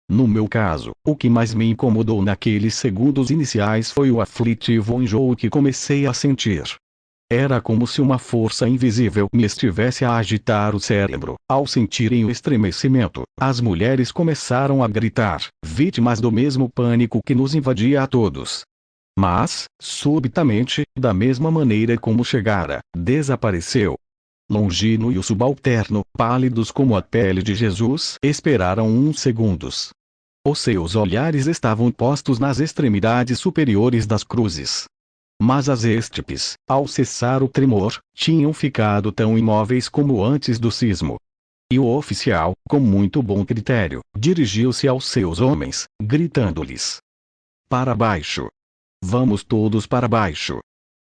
No meu caso, o que mais me incomodou naqueles segundos iniciais foi o aflitivo enjoo que comecei a sentir. Era como se uma força invisível me estivesse a agitar o cérebro. Ao sentirem o estremecimento, as mulheres começaram a gritar, vítimas do mesmo pânico que nos invadia a todos. Mas, subitamente, da mesma maneira como chegara, desapareceu. Longino e o subalterno, pálidos como a pele de Jesus, esperaram uns segundos. Os seus olhares estavam postos nas extremidades superiores das cruzes. Mas as estipes, ao cessar o tremor, tinham ficado tão imóveis como antes do sismo. E o oficial, com muito bom critério, dirigiu-se aos seus homens, gritando-lhes: para baixo! Vamos todos para baixo!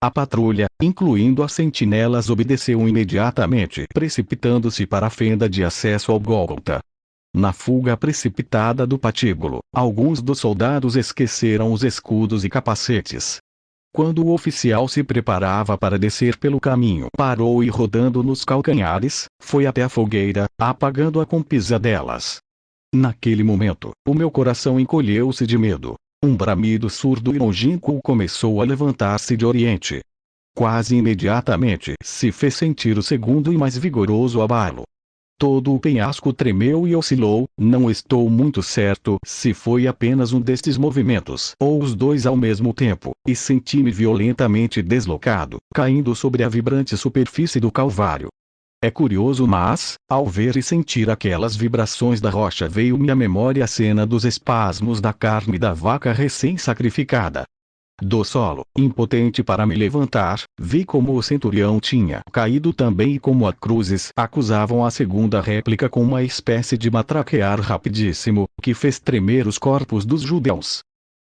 A patrulha, incluindo as sentinelas, obedeceu imediatamente, precipitando-se para a fenda de acesso ao Gólgota. Na fuga precipitada do patíbulo, alguns dos soldados esqueceram os escudos e capacetes. Quando o oficial se preparava para descer pelo caminho, parou e, rodando nos calcanhares, foi até a fogueira, apagando-a com pisadelas. Naquele momento, o meu coração encolheu-se de medo. Um bramido surdo e longínquo começou a levantar-se de oriente. Quase imediatamente se fez sentir o segundo e mais vigoroso abalo. Todo o penhasco tremeu e oscilou. Não estou muito certo se foi apenas um destes movimentos ou os dois ao mesmo tempo, e senti-me violentamente deslocado, caindo sobre a vibrante superfície do Calvário. É curioso, mas, ao ver e sentir aquelas vibrações da rocha, veio-me à memória a cena dos espasmos da carne da vaca recém-sacrificada. Do solo, impotente para me levantar, vi como o centurião tinha caído também e como as cruzes acusavam a segunda réplica com uma espécie de matraquear rapidíssimo, que fez tremer os corpos dos judeus.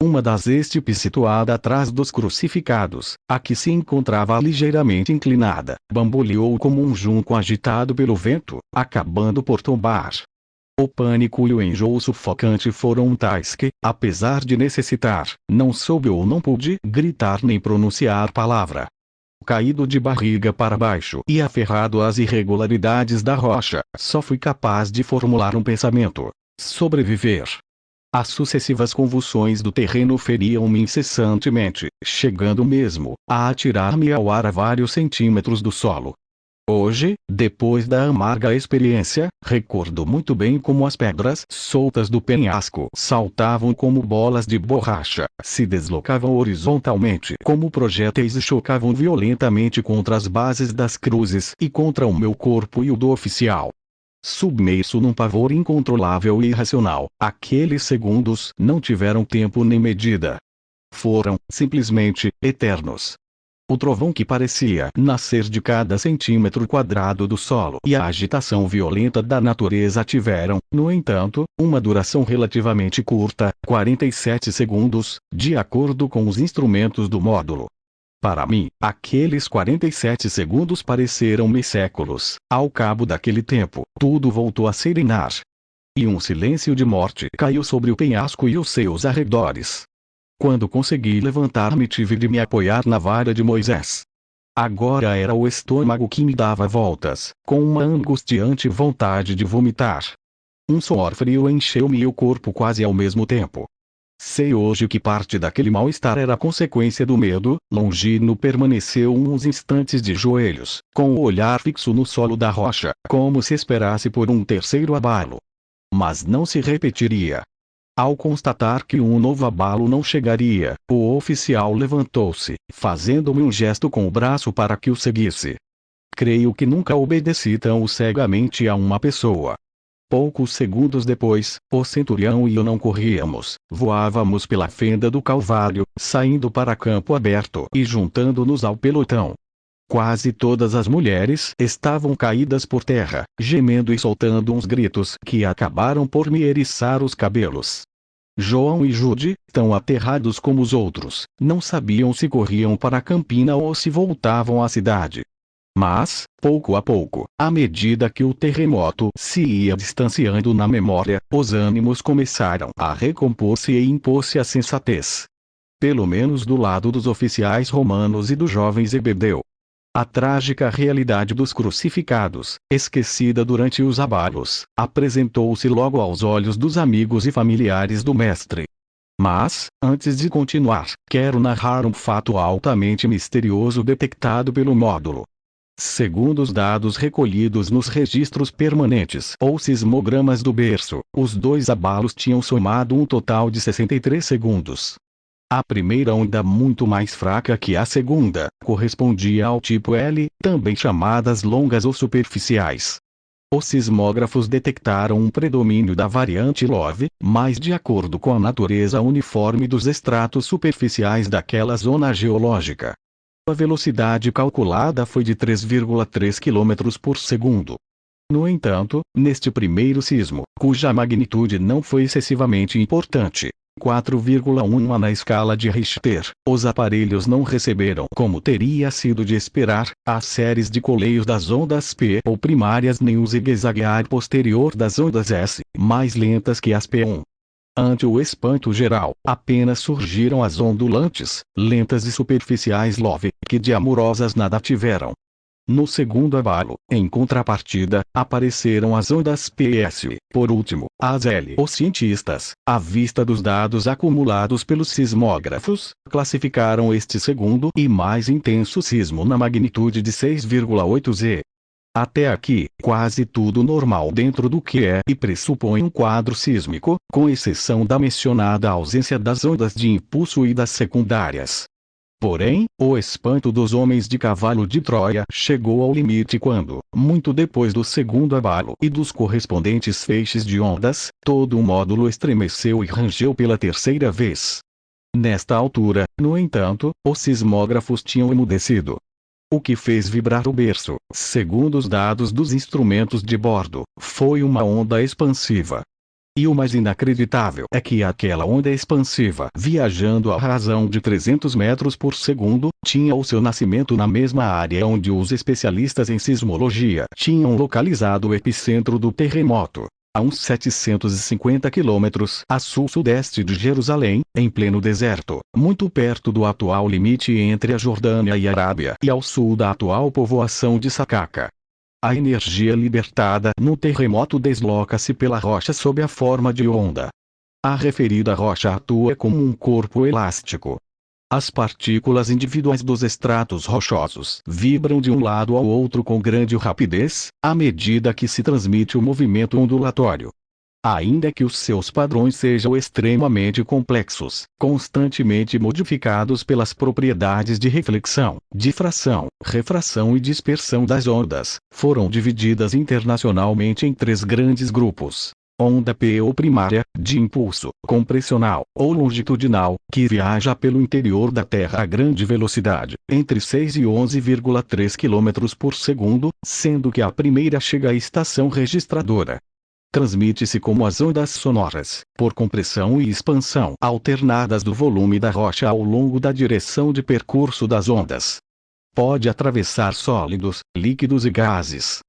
Uma das estipes situada atrás dos crucificados, a que se encontrava ligeiramente inclinada, bamboleou como um junco agitado pelo vento, acabando por tombar. O pânico e o enjoo sufocante foram tais que, apesar de necessitar, não soube ou não pude gritar nem pronunciar palavra. Caído de barriga para baixo e aferrado às irregularidades da rocha, só fui capaz de formular um pensamento: sobreviver. As sucessivas convulsões do terreno feriam-me incessantemente, chegando mesmo a atirar-me ao ar a vários centímetros do solo. Hoje, depois da amarga experiência, recordo muito bem como as pedras soltas do penhasco saltavam como bolas de borracha, se deslocavam horizontalmente como projéteis e chocavam violentamente contra as bases das cruzes e contra o meu corpo e o do oficial. Submerso num pavor incontrolável e irracional, aqueles segundos não tiveram tempo nem medida. Foram, simplesmente, eternos. O trovão que parecia nascer de cada centímetro quadrado do solo e a agitação violenta da natureza tiveram, no entanto, uma duração relativamente curta, 47 segundos, de acordo com os instrumentos do módulo. Para mim, aqueles 47 segundos pareceram-me séculos. Ao cabo daquele tempo, tudo voltou a serenar. E um silêncio de morte caiu sobre o penhasco e os seus arredores. Quando consegui levantar-me, tive de me apoiar na vara de Moisés. Agora era o estômago que me dava voltas, com uma angustiante vontade de vomitar. Um suor frio encheu-me o corpo quase ao mesmo tempo. Sei hoje que parte daquele mal-estar era consequência do medo. Longino permaneceu uns instantes de joelhos, com o olhar fixo no solo da rocha, como se esperasse por um terceiro abalo. Mas não se repetiria. Ao constatar que um novo abalo não chegaria, o oficial levantou-se, fazendo-me um gesto com o braço para que o seguisse. Creio que nunca obedeci tão cegamente a uma pessoa. Poucos segundos depois, o centurião e eu não corríamos, voávamos pela fenda do Calvário, saindo para campo aberto e juntando-nos ao pelotão. Quase todas as mulheres estavam caídas por terra, gemendo e soltando uns gritos que acabaram por me eriçar os cabelos. João e Jude, tão aterrados como os outros, não sabiam se corriam para a campina ou se voltavam à cidade. Mas, pouco a pouco, à medida que o terremoto se ia distanciando na memória, os ânimos começaram a recompor-se e impôs-se a sensatez. Pelo menos do lado dos oficiais romanos e do jovem Zebedeu. A trágica realidade dos crucificados, esquecida durante os abalos, apresentou-se logo aos olhos dos amigos e familiares do mestre. Mas, antes de continuar, quero narrar um fato altamente misterioso detectado pelo módulo. Segundo os dados recolhidos nos registros permanentes ou sismogramas do berço, os dois abalos tinham somado um total de 63 segundos. A primeira onda, muito mais fraca que a segunda, correspondia ao tipo L, também chamadas longas ou superficiais. Os sismógrafos detectaram um predomínio da variante Love, mas de acordo com a natureza uniforme dos estratos superficiais daquela zona geológica. A velocidade calculada foi de 3,3 km por segundo. No entanto, neste primeiro sismo, cuja magnitude não foi excessivamente importante, 4,1 na escala de Richter, os aparelhos não receberam, como teria sido de esperar, as séries de coleios das ondas P ou primárias nem o zigue-zaguear posterior das ondas S, mais lentas que as P1. Ante o espanto geral, apenas surgiram as ondulantes, lentas e superficiais Love, que de amorosas nada tiveram. No segundo abalo, em contrapartida, apareceram as ondas PS. Por último, as L. Os cientistas, à vista dos dados acumulados pelos sismógrafos, classificaram este segundo e mais intenso sismo na magnitude de 6,8 Z. Até aqui, quase tudo normal dentro do que é e pressupõe um quadro sísmico, com exceção da mencionada ausência das ondas de impulso e das secundárias. Porém, o espanto dos homens de cavalo de Troia chegou ao limite quando, muito depois do segundo abalo e dos correspondentes feixes de ondas, todo o módulo estremeceu e rangeu pela terceira vez. Nesta altura, no entanto, os sismógrafos tinham emudecido. O que fez vibrar o berço, segundo os dados dos instrumentos de bordo, foi uma onda expansiva. E o mais inacreditável é que aquela onda expansiva, viajando à razão de 300 metros por segundo, tinha o seu nascimento na mesma área onde os especialistas em sismologia tinham localizado o epicentro do terremoto, a uns 750 quilômetros a sul-sudeste de Jerusalém, em pleno deserto, muito perto do atual limite entre a Jordânia e a Arábia e ao sul da atual povoação de Sakaka. A energia libertada no terremoto desloca-se pela rocha sob a forma de onda. A referida rocha atua como um corpo elástico. As partículas individuais dos estratos rochosos vibram de um lado ao outro com grande rapidez, à medida que se transmite o movimento ondulatório. Ainda que os seus padrões sejam extremamente complexos, constantemente modificados pelas propriedades de reflexão, difração, refração e dispersão das ondas, foram divididas internacionalmente em três grandes grupos. Onda P ou primária, de impulso, compressional, ou longitudinal, que viaja pelo interior da Terra a grande velocidade, entre 6 e 11,3 km por segundo, sendo que a primeira chega à estação registradora. Transmite-se como as ondas sonoras, por compressão e expansão alternadas do volume da rocha ao longo da direção de percurso das ondas. Pode atravessar sólidos, líquidos e gases.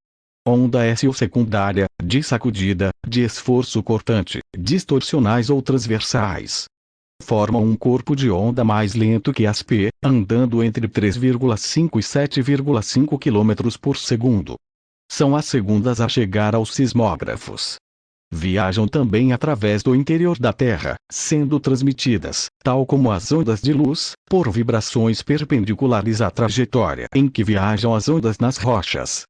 Onda S ou secundária, de sacudida, de esforço cortante, distorcionais ou transversais. Formam um corpo de onda mais lento que as P, andando entre 3,5 e 7,5 km por segundo. São as segundas a chegar aos sismógrafos. Viajam também através do interior da Terra, sendo transmitidas, tal como as ondas de luz, por vibrações perpendiculares à trajetória em que viajam as ondas nas rochas.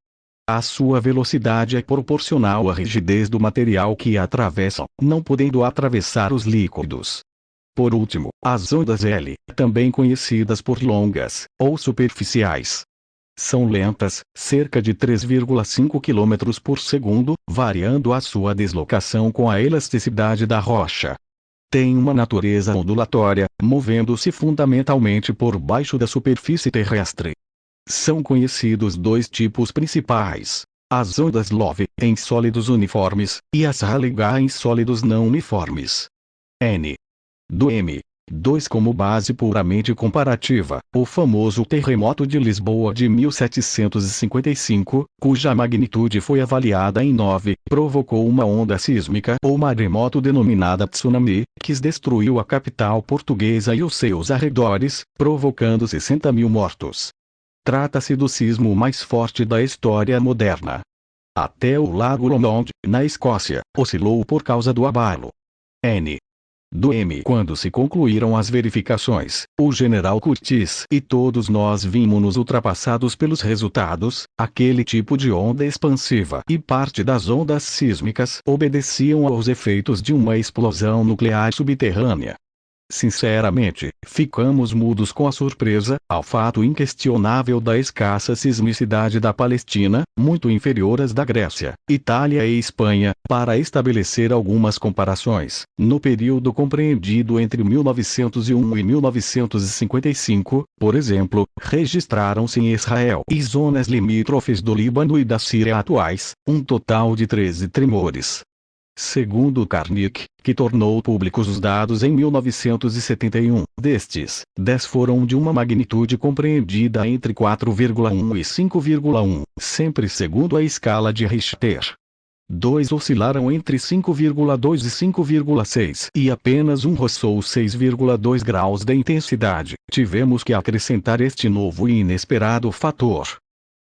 A sua velocidade é proporcional à rigidez do material que atravessam, não podendo atravessar os líquidos. Por último, as ondas L, também conhecidas por longas, ou superficiais. São lentas, cerca de 3,5 km por segundo, variando a sua deslocação com a elasticidade da rocha. Tem uma natureza ondulatória, movendo-se fundamentalmente por baixo da superfície terrestre. São conhecidos dois tipos principais: as ondas Love, em sólidos uniformes, e as Rayleigh em sólidos não uniformes. N. Do M. 2 como base puramente comparativa, o famoso terremoto de Lisboa de 1755, cuja magnitude foi avaliada em 9, provocou uma onda sísmica ou maremoto denominada tsunami, que destruiu a capital portuguesa e os seus arredores, provocando 60.000 mortos. Trata-se do sismo mais forte da história moderna. Até o Lago Lomond, na Escócia, oscilou por causa do abalo. Do M. Quando se concluíram as verificações, o general Curtis e todos nós vimos-nos ultrapassados pelos resultados. Aquele tipo de onda expansiva e parte das ondas sísmicas obedeciam aos efeitos de uma explosão nuclear subterrânea. Sinceramente, ficamos mudos com a surpresa, ao fato inquestionável da escassa sismicidade da Palestina, muito inferior às da Grécia, Itália e Espanha, para estabelecer algumas comparações. No período compreendido entre 1901 e 1955, por exemplo, registraram-se em Israel e zonas limítrofes do Líbano e da Síria atuais, um total de 13 tremores. Segundo Carnick, que tornou públicos os dados em 1971, destes, 10 foram de uma magnitude compreendida entre 4,1 e 5,1, sempre segundo a escala de Richter. 2 oscilaram entre 5,2 e 5,6 e apenas um roçou 6,2 graus de intensidade. Tivemos que acrescentar este novo e inesperado fator.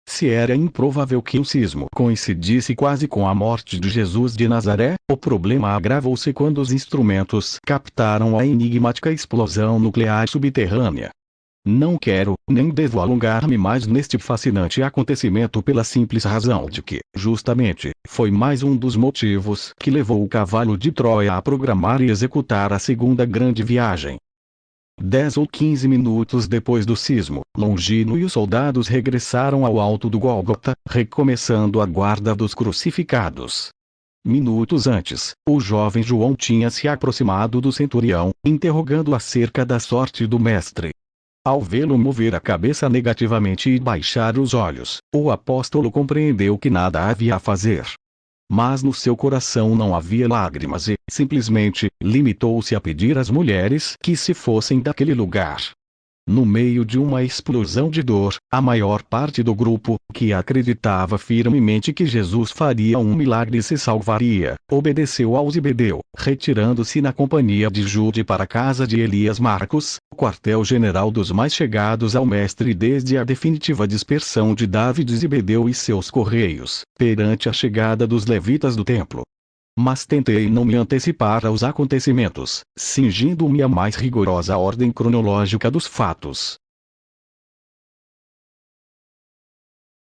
Se era improvável que o sismo coincidisse quase com a morte de Jesus de Nazaré, o problema agravou-se quando os instrumentos captaram a enigmática explosão nuclear subterrânea. Não quero, nem devo alongar-me mais neste fascinante acontecimento pela simples razão de que, justamente, foi mais um dos motivos que levou o cavalo de Troia a programar e executar a segunda grande viagem. 10 ou 15 minutos depois do sismo, Longino e os soldados regressaram ao alto do Gólgota, recomeçando a guarda dos crucificados. Minutos antes, o jovem João tinha se aproximado do centurião, interrogando acerca da sorte do mestre. Ao vê-lo mover a cabeça negativamente e baixar os olhos, o apóstolo compreendeu que nada havia a fazer. Mas no seu coração não havia lágrimas e, simplesmente, limitou-se a pedir às mulheres que se fossem daquele lugar. No meio de uma explosão de dor, a maior parte do grupo, que acreditava firmemente que Jesus faria um milagre e se salvaria, obedeceu ao Zebedeu, retirando-se na companhia de Jude para a casa de Elias Marcos, quartel-general dos mais chegados ao mestre desde a definitiva dispersão de David Zebedeu e seus correios, perante a chegada dos levitas do templo. Mas tentei não me antecipar aos acontecimentos, cingindo-me à mais rigorosa ordem cronológica dos fatos.